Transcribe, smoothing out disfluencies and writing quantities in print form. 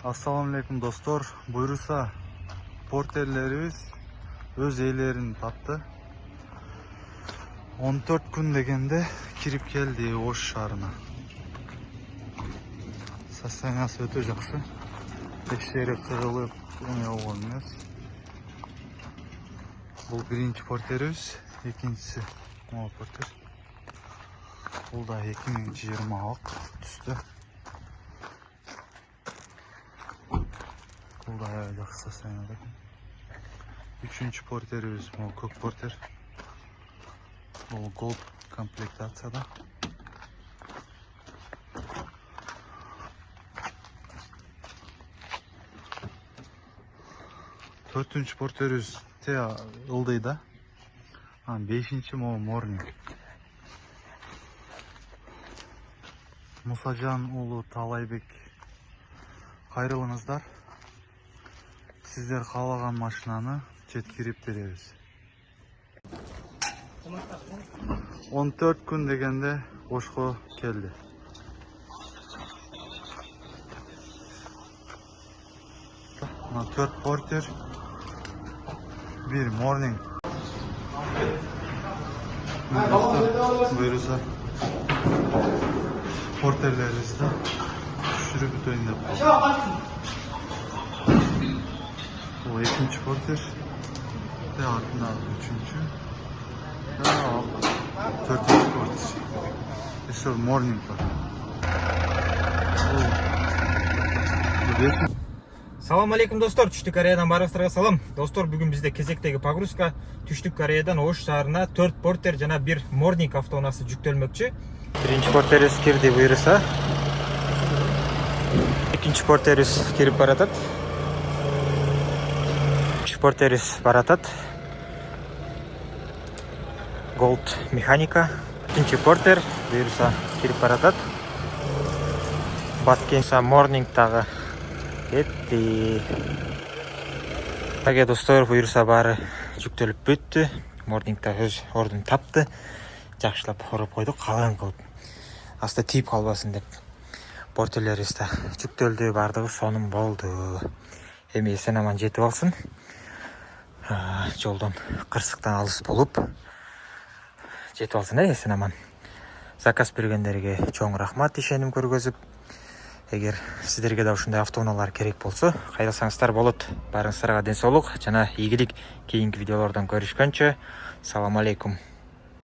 Assalamu alaikum dostlar. Buyursa porterlerimiz öz eğlerini taptı. 14 gün degende kirip geldi Oş şarına. Sasanası öte жақсы. Tekşeri kırılıp onu olmaz. Bu birinci porterimiz, ikincisi o porter. Bu da 2020 түсті. Bu da жақсы sasanada. Üçüncü porterimiz bu көк porter. Bu gold komplектацияда. Төртінші портерimiz те ылдыйда. Бешинчи morning. Мусажан улу Талайбек, кайрылыңыздар. Сіздер қалаған машинаны жеткирип беребиз. 14 gün дегенде Ошко келди. Мына 4 портер, 1 morning. Buyursa porterlerimizde düşürüp öteyim de. Bu ikinci porter ve altında üçüncü ve dördüncü porter. İşte morning var. Салам алейкум достор, Түштүк Кореядан барыңыздарга салам. Достор, бүгүн бизде кезектеги погрузка Түштүк Кореядан Ош шаарына 4 портер жана 1 morning автоунаасы жүктөлмөкчү. Биринчи портерибиз кирди буюрса. Экинчи портерибиз кирип баратат. Үчүнчү портерибиз баратат. Gold механика. Экинчи портер буюрса кирип баратат. Баткенса morning тагы кетти. Таге достор, буюрса баары жүктөлүп бүттү. Morningда өз ордун тапты. Жакшылап ороп койдук, калган кылып. Аста тийип калбасын деп. Портерлерибиз да жүктөлдү, бардыгы сонун болду. Эми эсен аман жетип алсын. Жолдон кырсыктан алыс болуп жетип алсын, эсен аман. Заказ бергендерге чоң рахмат ишеним көргөзүп. Эгер сиздерге да ушундай автоунаалар керек болсо, кайрылсаңыздар болот. Барыңыздарга ден соолук жана ийгилик. Кийинки видеолордон көрүшкөнчө, салам алейкум.